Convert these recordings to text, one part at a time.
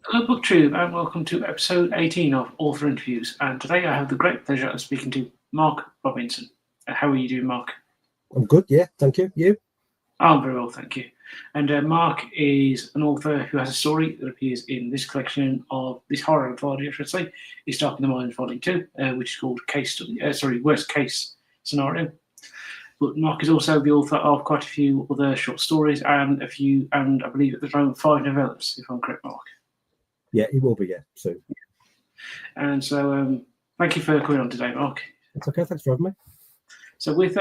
Hello, BookTube, and welcome to episode 18 of Author Interviews. And today I have the great pleasure of speaking to Mark Robinson. How are you doing, Mark? I'm good, yeah, thank you. You? I'm very well, thank you. And Mark is an author who has a story that appears in this collection of this horror anthology, I should say. It's Dark in the Mind Volume 2, which is called Worst Case Scenario. But Mark is also the author of quite a few other short stories and I believe at the moment 5 novellas, if I'm correct, Mark. Yeah, it will be, yeah, soon. And so, thank you for coming on today, Mark. It's okay, thanks for having me. So, with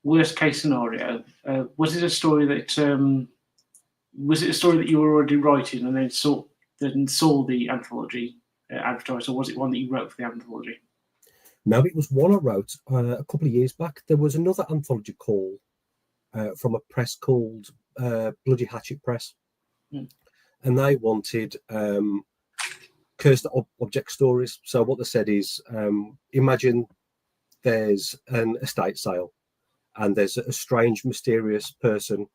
Worst Case Scenario, was it a story that you were already writing and then saw the anthology advertised, or was it one that you wrote for the anthology? No, it was one I wrote a couple of years back. There was another anthology call from a press called Bloody Hatchet Press, and they wanted cursed object stories. So what they said is, imagine there's an estate sale and there's a strange, mysterious person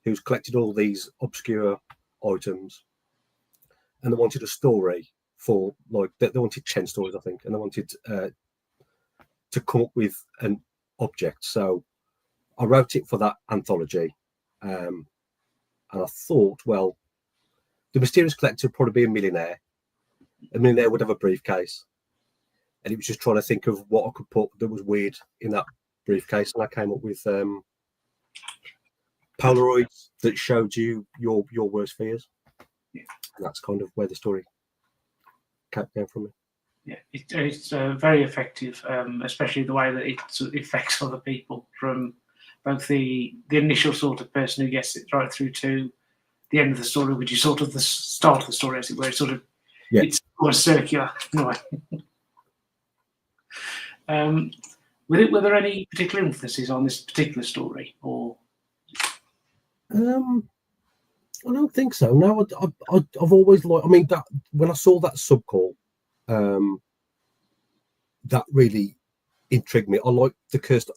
who's collected all these obscure items, and they wanted a story for, like, they wanted 10 stories, I think, and they wanted to come up with an object. So I wrote it for that anthology, and I thought, well, the mysterious collector would probably be a millionaire. A millionaire would have a briefcase, and it was just trying to think of what I could put that was weird in that briefcase, and I came up with Polaroids that showed you your worst fears. Yeah. And that's kind of where the story came from me. Yeah, it's very effective, especially the way that it sort of affects other people, from both the initial sort of person who gets it right through to the end of the story, which is sort of the start of the story, as it were. It's sort of, yeah. It's almost circular in a way. Were there any particular emphasis on this particular story, or? I don't think so. No, I've always liked. I mean, that when I saw that subcall, that really intrigued me. I like the cursed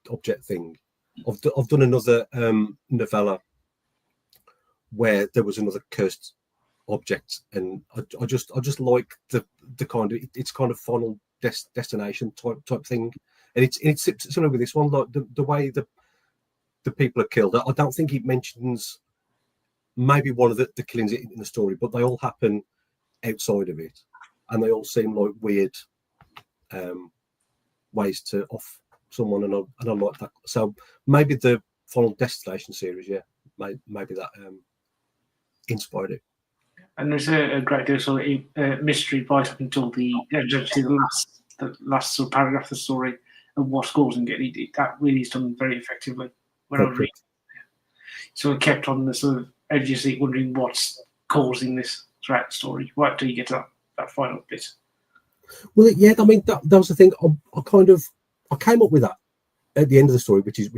object thing. I've done another novella where there was another cursed object, and I just like the kind of, it's kind of final destination type thing, and it's similar with this one, like the way the people are killed. I don't think it mentions maybe one of the killings in the story, but they all happen outside of it, and they all seem like weird ways to off someone, and I like that. So maybe the Final Destination series, yeah, maybe that inspired it. And there's a great deal of sort of mystery right up until the last sort of paragraph of the story of what's causing it. That really is done very effectively when I was reading. So it kept on the sort of edge of your seat, wondering what's causing this throughout the story, right till you get to that final bit. Well, yeah, I mean that was the thing. I came up with that at the end of the story, which is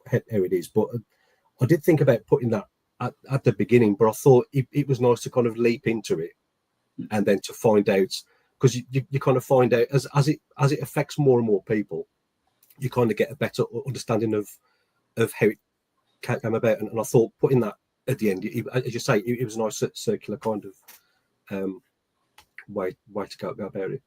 how it is. But I did think about putting that at the beginning, but I thought it was nice to kind of leap into it, and then to find out, because you kind of find out as it affects more and more people, you kind of get a better understanding of how it came about. And I thought putting that at the end, as you say, it was a nice circular kind of way to go about it.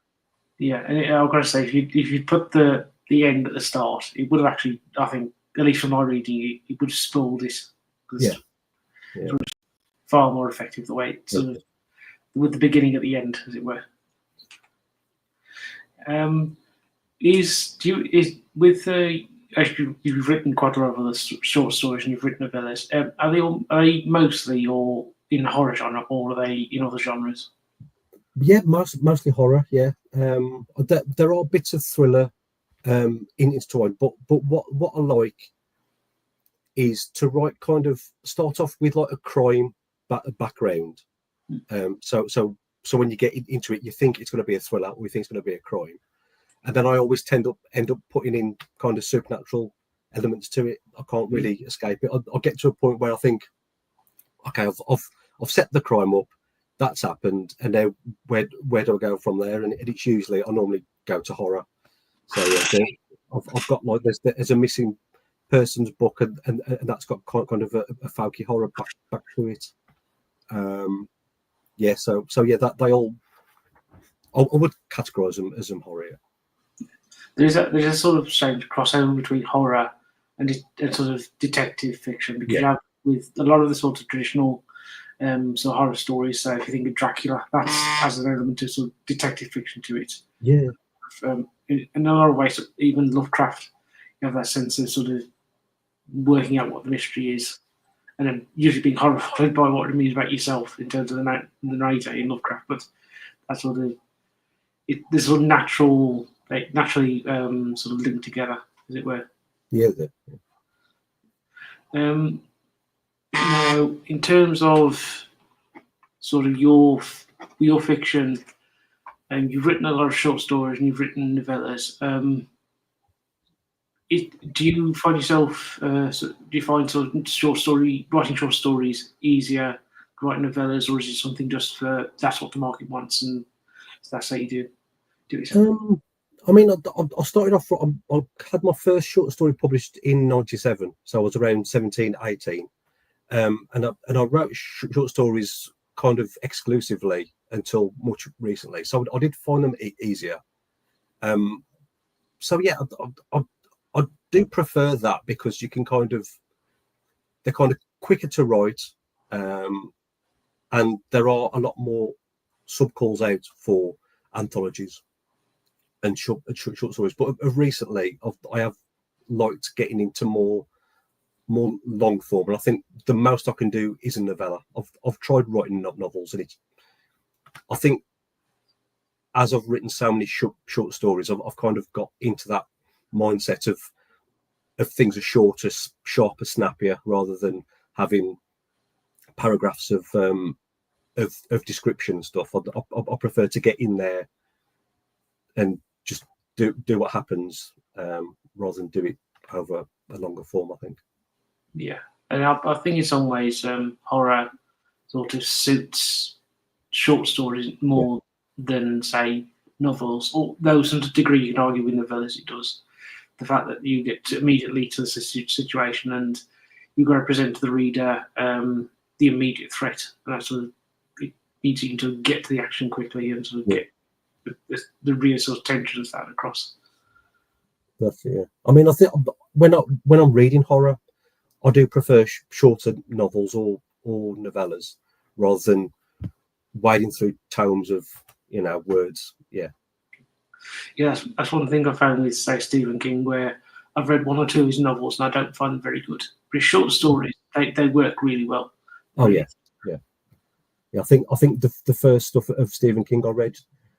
Yeah, and I've got to say, if you put the end at the start, it would have actually, I think, at least from my reading, it would have spoiled it. Yeah. It was far more effective the way it sort of, with the beginning at the end, as it were. You've written quite a lot of other short stories, and you've written novellas. Are they mostly or in the horror genre, or are they in other genres? Yeah, mostly horror. Yeah, there are bits of thriller intertwined, but what I like is to write, kind of start off with like a crime background. So when you get into it, you think it's going to be a thriller, or you think it's going to be a crime, and then I always end up putting in kind of supernatural elements to it. I can't really escape it. I'll get to a point where I think, okay, I've set the crime up, that's happened, and now where do I go from there? And it's usually, I normally go to horror. So yeah, I've got like there's a missing person's book, and that's got kind of a folky horror back to it. yeah, so yeah, that they all, I would categorise them as horror. There's a sort of strange crossover between horror and sort of detective fiction, because you have with a lot of the sort of traditional sort of horror stories. So if you think of Dracula, that has an element of sort of detective fiction to it. Yeah, In a lot of ways, even Lovecraft, you have that sense of sort of working out what the mystery is, and then usually being horrified by what it means about yourself in terms of the narrator in Lovecraft. But that's sort of this sort of naturally sort of linked together, as it were. yeah. Now, in terms of sort of your fiction, and you've written a lot of short stories and you've written novellas. Do you find yourself? Do you find sort of writing short stories easier than writing novellas, or is it something just for that's what the market wants and that's how you do it? I mean, I started off. I had my first short story published in '97, so I was around 17, 18, and I wrote short stories kind of exclusively until much recently. So I did find them easier. So yeah, I do prefer that because you can they're kind of quicker to write, and there are a lot more subcalls out for anthologies and short stories. But recently, I have liked getting into more long form, and I think the most I can do is a novella. I've tried writing novels, and I think as I've written so many short stories, I've kind of got into that mindset of things are shorter, sharper, snappier, rather than having paragraphs of description and stuff. I prefer to get in there and just do what happens, rather than do it over a longer form, I think. Yeah, and I think in some ways horror sort of suits short stories more than say novels. Although to a degree you can argue with novellas it does. The fact that you get immediately to the situation and you've got to present to the reader the immediate threat, and that sort of it needs you to get to the action quickly and sort of get the real sort of tension of that across. That's it. Yeah. I mean, I think when I'm reading horror, I do prefer shorter novels or novellas rather than wading through tomes of words. Yeah. Yeah, that's one thing I found with say Stephen King, where I've read one or two of his novels and I don't find them very good. But his short stories, they work really well. Oh yeah. I think the first stuff of Stephen King I read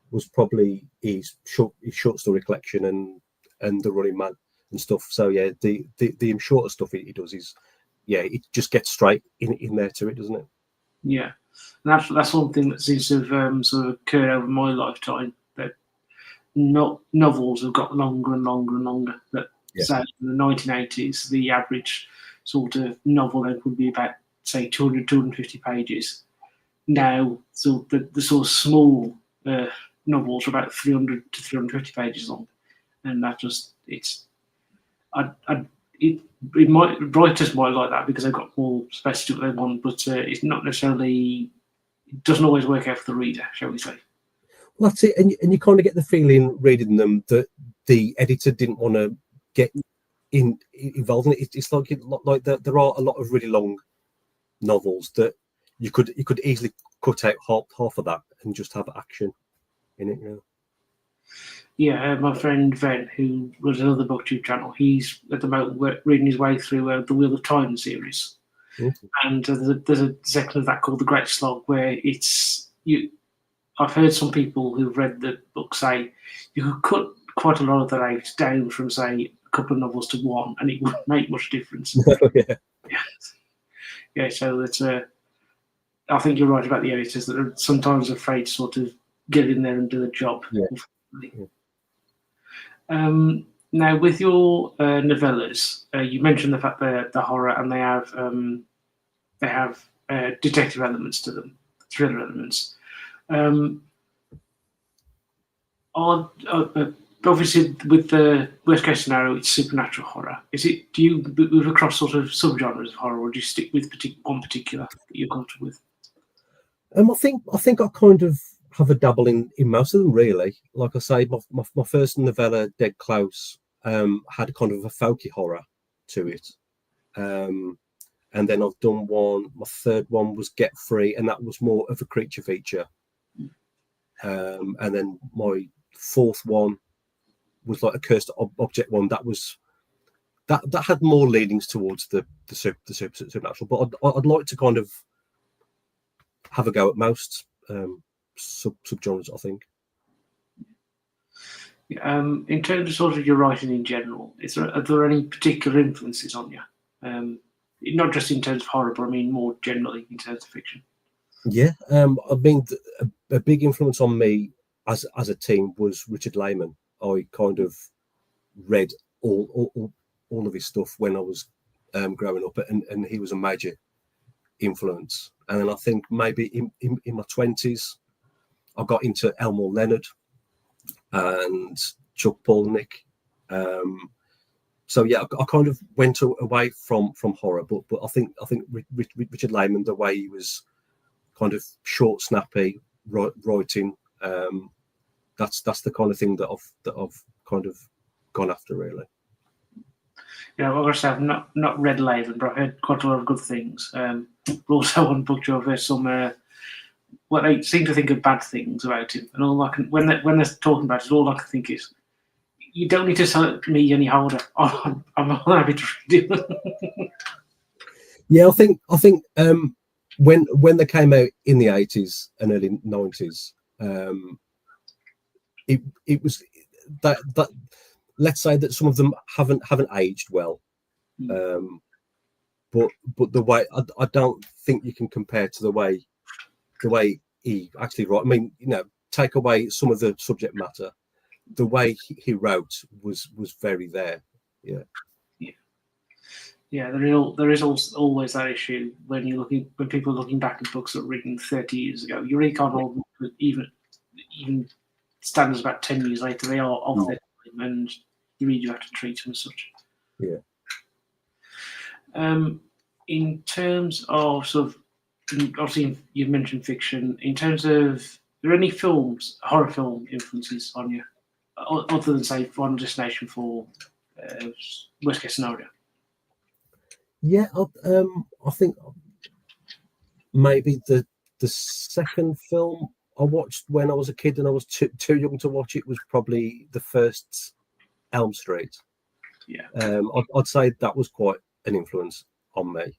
was probably his short story collection and The Running Man and stuff. So yeah, the shorter stuff he does is it just gets straight in there to it, doesn't it? Yeah, and that's one thing that seems to have sort of occurred over my lifetime. That novels have got longer and longer and longer. That say in the 1980s, the average sort of novel length would be about say 200, 250 pages. Now, so the sort of small novels are about 300 to 350 pages long, and that just writers might like that because they've got more space to do what they want, but it's not necessarily. It doesn't always work out for the reader, shall we say? Well, that's it, and you kind of get the feeling reading them that the editor didn't want to get involved in it. It's like there are a lot of really long novels that you could easily cut out half of that and just have action in it. Yeah, my friend Ven, who runs another booktube channel, he's at the moment reading his way through the Wheel of Time series, and there's a section of that called The Great Slog, where I've heard some people who've read the book say you could cut quite a lot of that out down from say a couple of novels to one, and it wouldn't make much difference. Yeah. So that's I think you're right about the editors that are sometimes afraid to sort of get in there and do the job. Now, with your novellas, you mentioned the fact that the horror and they have detective elements to them, thriller elements. Obviously, with the worst case scenario, it's supernatural horror. Do you move across sort of subgenres of horror, or do you stick with one particular that you're comfortable with? I kind of have a dabble in most of them, really. Like I say, my first novella, Dead Close, had kind of a folky horror to it. And then I've done one. My third one was Get Free, and that was more of a creature feature. And then my fourth one was like a cursed object one. That had more leanings towards the supernatural. But I'd like to kind of have a go at most subgenres, I think. In terms of sort of your writing in general, are there any particular influences on you? Not just in terms of horror, but I mean more generally in terms of fiction. Yeah, I mean, a big influence on me as a teen was Richard Lehman. I kind of read all of his stuff when I was growing up, and he was a major influence. And then I think maybe in my 20s, I got into Elmore Leonard and Chuck Palahniuk. So yeah, I kind of went away from horror, but I think Richard Lehman, the way he was kind of short, snappy writing, that's the kind of thing that I've kind of gone after, really. Yeah, obviously I've not read Lehman, but I've heard quite a lot of good things. But also on BookJoy, there's some what they seem to think of bad things about him, and all I can when they're talking about it, all I can think is, you don't need to sell me any harder. I'm happy to read it. Yeah, I think when they came out in the 80s and early 90s, it was that let's say that some of them haven't aged well, but the way I don't think you can compare to the way he actually wrote. I mean, take away some of the subject matter, the way he wrote was very there. Yeah. Yeah, there is always that issue when people are looking back at books that were written 30 years ago. You really can't hold them, even standards about 10 years later. They are of their time, and you really do have to treat them as such. Yeah. In terms of sort of, obviously you've mentioned fiction. In terms of, are there any horror film influences on you, other than say Final Destination for worst case scenario? Yeah, I think maybe the second film I watched when I was a kid and I was too young to watch it was probably the first Elm Street. Yeah. I'd say that was quite an influence on me.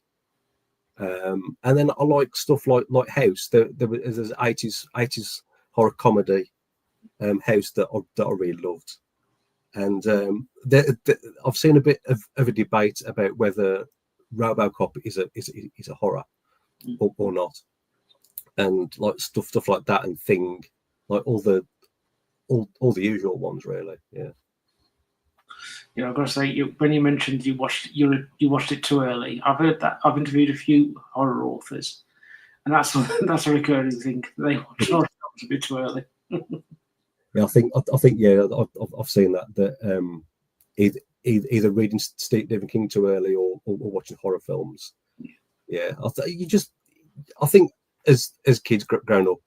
And then I like stuff like House. There's 80s horror comedy, House that I really loved. And I've seen a bit of a debate about whether RoboCop is a horror or not, and like stuff like that, and Thing, like all the usual ones, really. Yeah. Yeah, I've got to say, when you mentioned you watched it too early, I've heard that. I've interviewed a few horror authors, and that's a recurring thing. They watch horror films a bit too early. Yeah, I think yeah, I've seen that either reading Stephen King too early or watching horror films. Yeah, I think as kids growing up,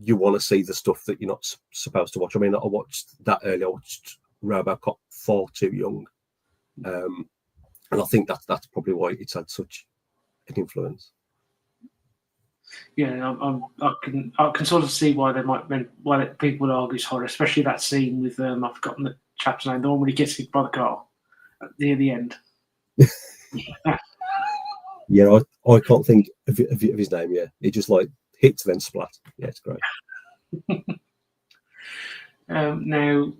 you want to see the stuff that you're not supposed to watch. I mean, I watched that early. I watched RoboCop far too young, and I think that's probably why it's had such an influence. Yeah, I can sort of see why people would argue it's horror, especially that scene with I've forgotten the chap's name, the one when he gets hit by the car near the end. Yeah, I can't think of his name. Yeah, it just like hits then splat. Yeah, it's great. Now,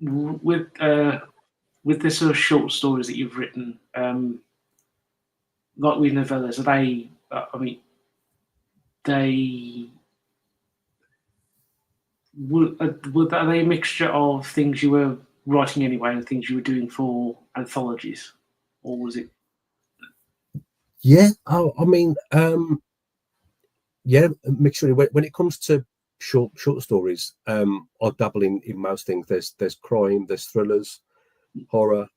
with the sort of short stories that you've written, like with novellas, are they? I mean, are they a mixture of things you were writing anyway and things you were doing for anthologies, or was it? Yeah, I mean, yeah, a mixture. When it comes to short stories, I dabble in most things. There's crime, there's thrillers, horror.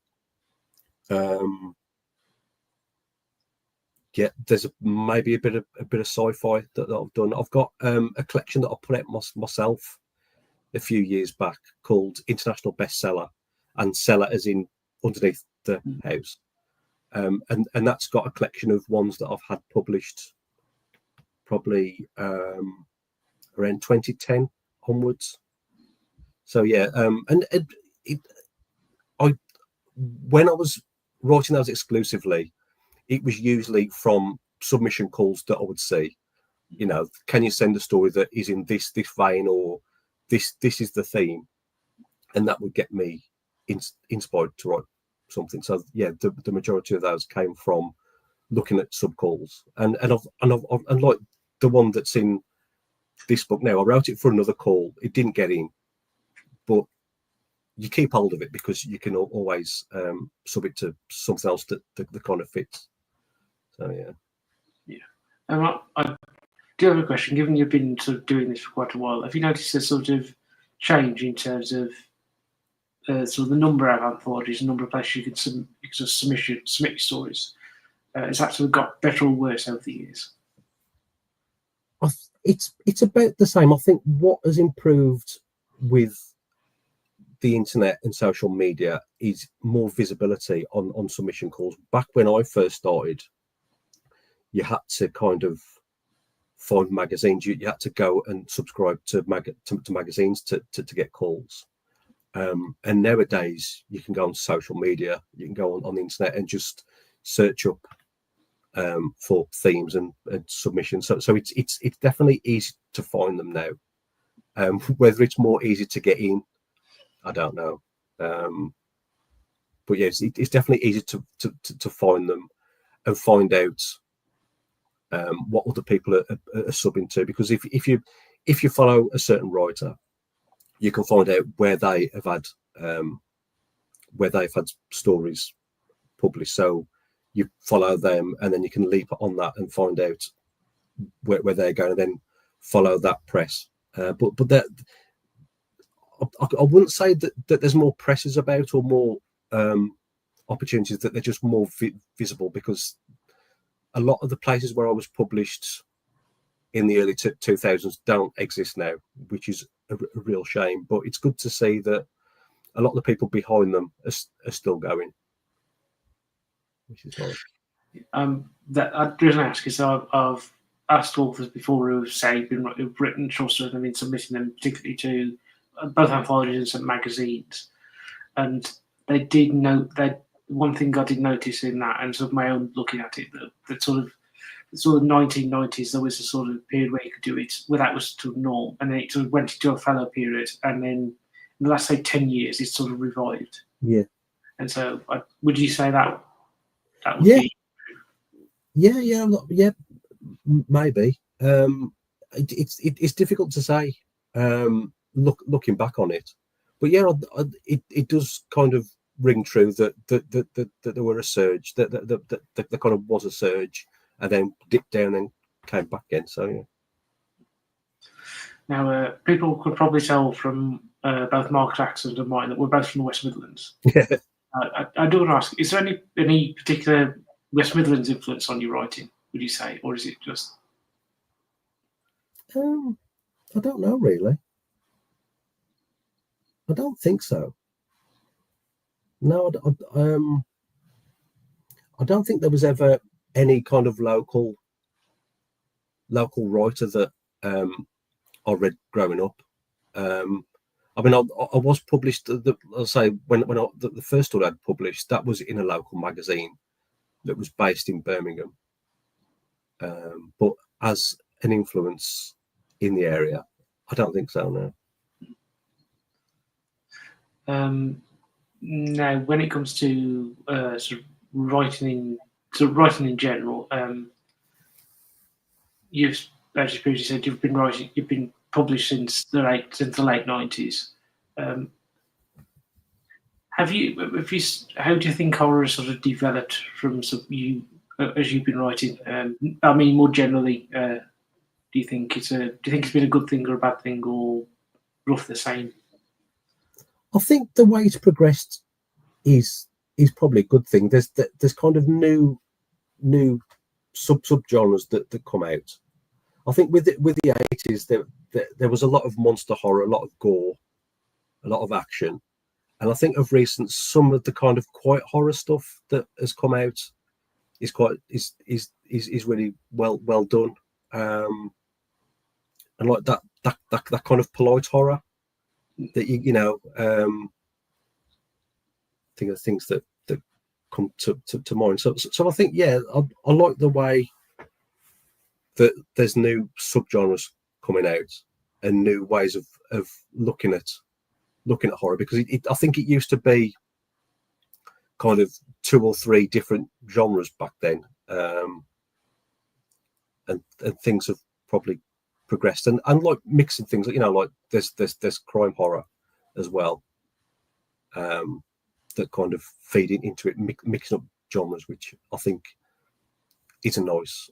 yeah, there's maybe a bit of sci-fi that I've done. I've got a collection that I put out myself a few years back called International Bestseller, and seller as in underneath the house. And that's got a collection of ones that I've had published probably around 2010 onwards. So yeah, when I was writing those exclusively, it was usually from submission calls that I would see. You know, can you send a story that is in this vein, or this is the theme, and that would get me inspired to write something. So yeah, the majority of those came from looking at sub calls, and like the one that's in this book now. I wrote it for another call. It didn't get in, but you keep hold of it because you can always sub it to something else that kind of fits. So yeah. I do have a question. Given you've been sort of doing this for quite a while, have you noticed a sort of change in terms of sort of the number of anthologies, the number of places you can submit your stories? Has that sort of got better or worse over the years? It's about the same. I think what has improved with the internet and social media is more visibility on submission calls. Back when I first started, you had to kind of find magazines. You had to go and subscribe to magazines to get calls. And nowadays, you can go on social media, you can go on the internet and just search up for themes and submissions. So it's definitely easy to find them now. Whether it's more easy to get in, I don't know. But yes, it's definitely easy to find them and find out what other people are subbing to. Because if you follow a certain writer, you can find out where they've had stories published. So you follow them, and then you can leap on that and find out where they're going, and then follow that press. But that I wouldn't say that there's more presses about or more opportunities, that they're just more visible, because a lot of the places where I was published in the early 2000s don't exist now, which is a real shame. But it's good to see that a lot of the people behind them are still going, which is nice. The reason I ask is I've asked authors before who've written short stories and been submitting them particularly to both anthologies and some magazines, and they did note that one thing I did notice in that, and sort of my own looking at it, that sort of 1990s, there was a sort of period where you could do it where that was sort of norm, and then it sort of went into a fallow period, and then in the last, say, 10 years, it's sort of revived. Yeah. And so, would you say that would Yeah. be? Yeah, maybe. It's difficult to say. Looking back on it, but yeah, it does kind of ring true that there were a surge, that there kind of was a surge, and then dipped down and came back again. So yeah. Now, people could probably tell from both Mark's accent and mine that we're both from the West Midlands. Yeah. I do want to ask: is there any particular West Midlands influence on your writing, would you say, or is it just? I don't know really. I don't think so. No, I don't think there was ever any kind of local writer that I read growing up. I mean, I was published. I'll say when the first story I'd published, that was in a local magazine that was based in Birmingham. But as an influence in the area, I don't think so. No. Now, when it comes to sort of writing in general, you've, as you previously said, you've been published since the late 90s. How do you think horror has sort of developed from you as you've been writing? I mean, more generally, do you think it's been a good thing or a bad thing, or roughly the same? I think the way it's progressed is probably a good thing. There's kind of new subgenres that come out. I think with the 80s, there was a lot of monster horror, a lot of gore, a lot of action, and I think of recent some of the kind of quiet horror stuff that has come out is really well done, and like that kind of polite horror that think of things that come to mind. So I think I like the way that there's new subgenres coming out and new ways of looking at horror, because I think it used to be kind of 2 or 3 different genres back then, and things have probably progressed and like mixing things, like there's crime horror as well, that kind of feeding into it, mixing up genres, which I think is a nice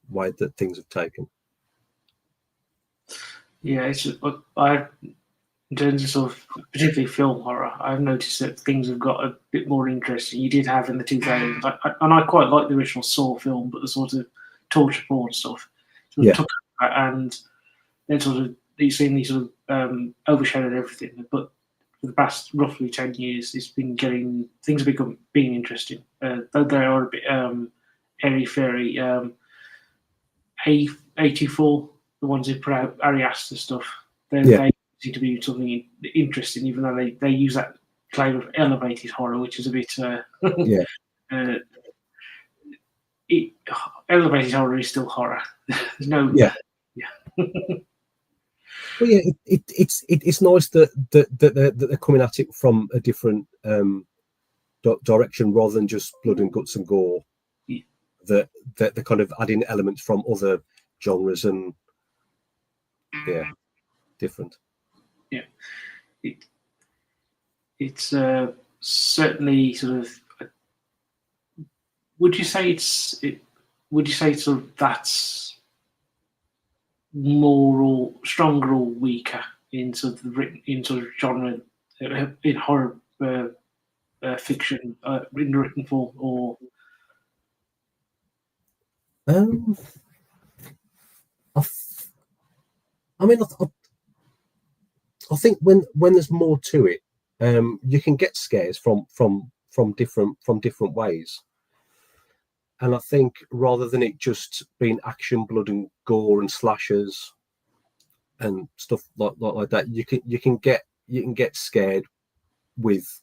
way that things have taken. Yeah, in terms of sort of particularly film horror, I've noticed that things have got a bit more interesting. You did have in the 2000s, and I quite like the original Saw film, but the sort of torture porn stuff sort of took over, and then sort of you've seen these sort of overshadowed everything. But for the past roughly 10 years, it's been things have being interesting. Though they are a bit airy-fairy. A24, the ones who put out Ari Aster stuff, they seem to be something interesting, even though they use that claim of elevated horror, which is a bit elevated horror is still horror. There's no Well, yeah, it's nice that they're coming at it from a different direction rather than just blood and guts and gore. Yeah. That they're kind of adding elements from other genres and different. Yeah, it's certainly sort of. Would you say sort of that's more or stronger or weaker in sort of genre in horror fiction in written form, or? I think when there's more to it, you can get scares from different ways. And I think rather than it just being action, blood and gore and slashers and stuff like that, you can get scared with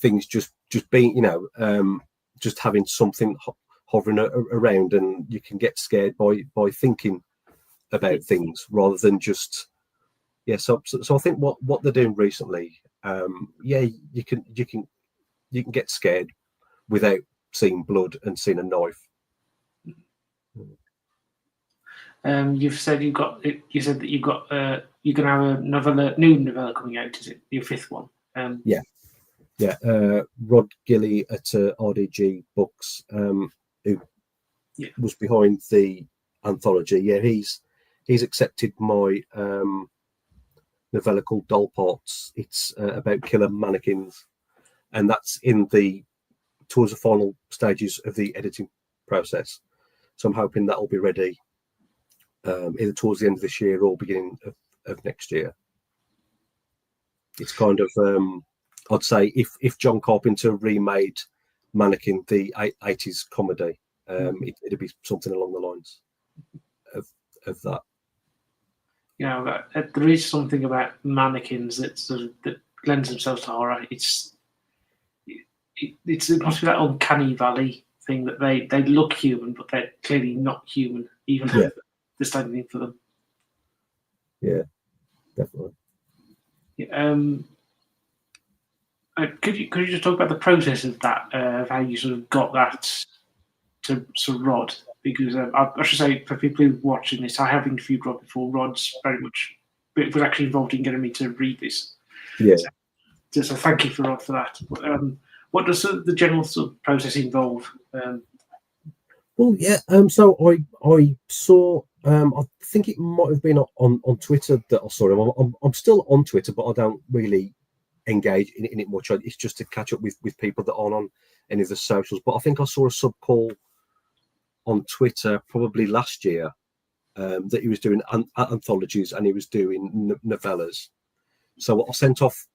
things just being, just having something hovering around, and you can get scared by thinking about things rather than just so I think what they're doing recently, you can get scared without seeing blood and seeing a knife. You said that you've got you're going to have a new novella coming out. Is it your 5th one? Rod Gilley at RDG Books, who was behind the anthology. Yeah, he's accepted my novella called Doll Parts. It's about killer mannequins, and that's towards the final stages of the editing process. So I'm hoping that will be ready either towards the end of this year or beginning of next year. It's kind of I'd say if John Carpenter remade Mannequin, the 80s comedy, it'd be something along the lines of that. There is something about mannequins that lends themselves to horror. It must be that uncanny valley thing that they look human, but they're clearly not human, even though they're standing for them. Yeah, definitely. Could you just talk about the process of that, of how you sort of got that to Rod? Because I should say, for people who are watching this, I have interviewed Rod before. Rod's very much was actually involved in getting me to read this. Yeah. So thank you for Rod for that. What does the general sort of process involve? So I saw. I think it might have been on Twitter that I saw him. I'm still on Twitter, but I don't really engage in it much. It's just to catch up with people that aren't on any of the socials. But I think I saw a sub call on Twitter probably last year that he was doing anthologies and he was doing novellas. So I sent off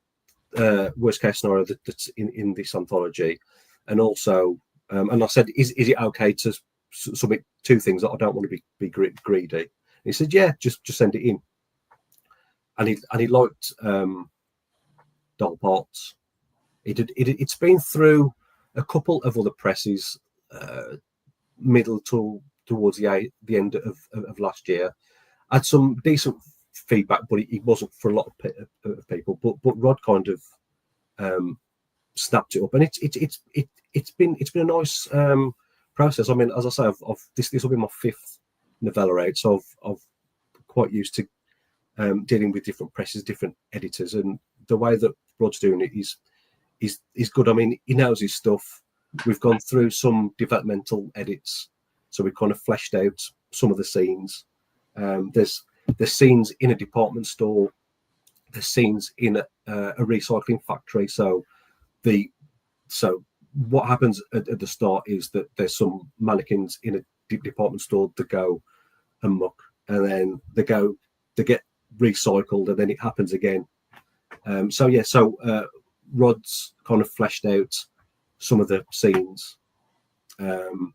worst case scenario that's in this anthology, and also and I said, is it okay to submit 2 things that I don't want to be greedy? And he said, yeah, just send it in. And he liked Doll Parts. It's been through a couple of other presses, middle towards the end of last year. Had some decent feedback, but it wasn't for a lot of people. But Rod kind of snapped it up, and it's been a nice process. I mean, as I say, this will be my 5th novella out, so I've quite used to dealing with different presses, different editors, and the way that Rod's doing it is good. I mean, he knows his stuff. We've gone through some developmental edits, so we've kind of fleshed out some of the scenes. There's scenes in a department store. There's scenes in a recycling factory. So what happens at the start is that there's some mannequins in a department store that go amok, and then they get recycled, and then it happens again. So Rod's kind of fleshed out some of the scenes, and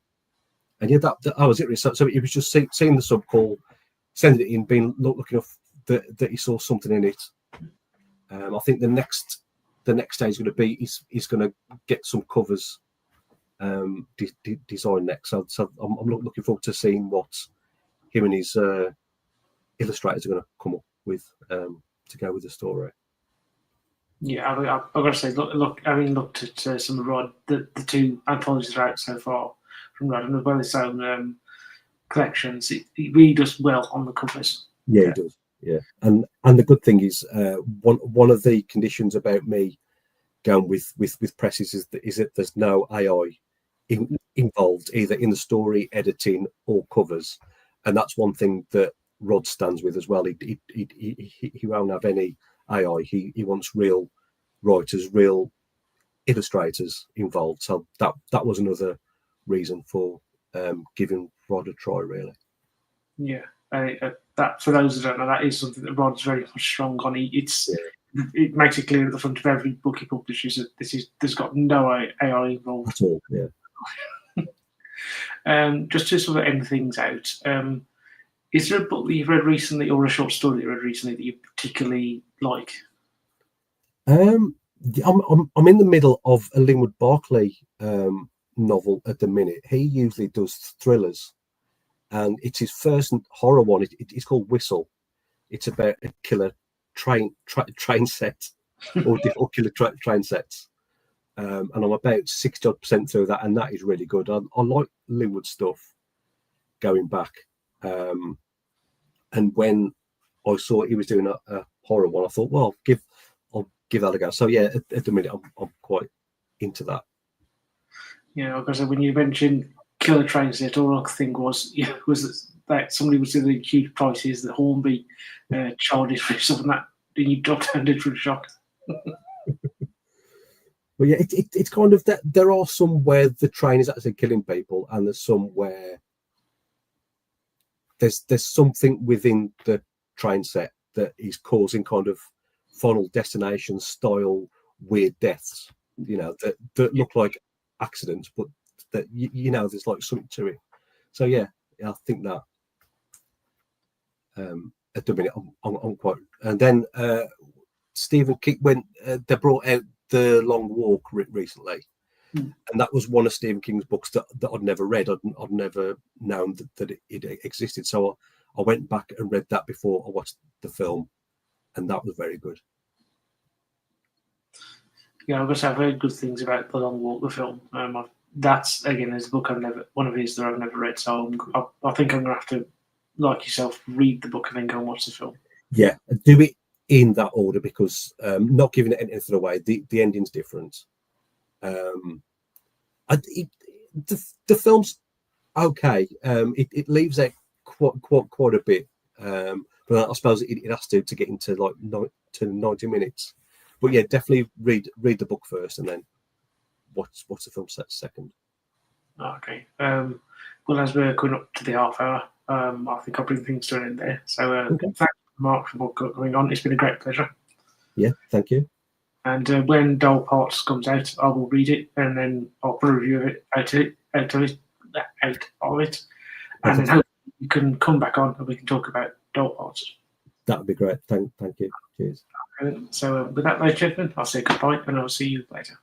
yeah, that was it. So it was just seeing the sub call, sending it in, being looking off that he saw something in it. I think the next stage is going to be he's going to get some covers designed next. So I'm looking forward to seeing what him and his illustrators are going to come up with to go with the story. Yeah, I've got to say, look. Having looked at some of Rod, the 2 anthologies that are out so far from Rod, and as well as his own collections, he really does well on the covers. Yeah, he does. Yeah, and the good thing is, one of the conditions about me going with presses is that there's no AI involved either in the story, editing, or covers, and that's one thing that Rod stands with as well. He won't have any AI. He wants real writers, real illustrators involved. So that was another reason for giving Rod a try, really. Yeah, that for those who don't know, that is something that Rod's very much strong on. It makes it clear at the front of every book he publishes that there's got no AI involved at all. Yeah. Just to sort of end things out, is there a book that you've read recently, or a short story that you read recently that you particularly like? I'm in the middle of a Linwood Barclay novel at the minute. He usually does thrillers, and it's his first horror one. It's called Whistle. It's about a killer train set or killer train sets, and I'm about 60% through that, and that is really good. I like Linwood stuff going back, and when I saw he was doing a horror one, I thought, well, I'll give that a go. So yeah, at the minute I'm quite into that. Yeah, because when you mentioned killer train set, all I could think was that somebody was doing huge prices that Hornby charged for something that you dropped down for a shock. Well, yeah, it's kind of that. There are some where the train is actually killing people, and there's some where there's something within the train set that is causing kind of Final Destination style weird deaths. That look like accidents, but that there's like something to it. So yeah, I think that at the minute I'm quite. And then Stephen King they brought out The Long Walk recently, and that was one of Stephen King's books that I'd never read. I'd never known that it existed. So I went back and read that before I watched the film, and that was very good. Yeah, I've heard good things about The Long Walk, the film. That's again is a book one of his that I've never read. So I think I'm gonna have to, like yourself, read the book and then go and watch the film. Yeah, do it in that order because not giving it anything away. The ending's different. The film's okay. It leaves out quite a bit, but I suppose it has to get into like 90 minutes. But yeah, definitely read the book first and then watch the film second. Okay. well, as we're coming up to the half hour, I think I'll bring things to an end there. So Okay. thank you, Mark, for going on. It's been a great pleasure. Yeah, thank you. And when Dull Parts comes out, I will read it and then I'll put a review of it out of it. And then hopefully you can come back on and we can talk about Dull Parts. That would be great. Thank you. Cheers. So with that, ladies and gentlemen, I'll say goodbye and I'll see you later.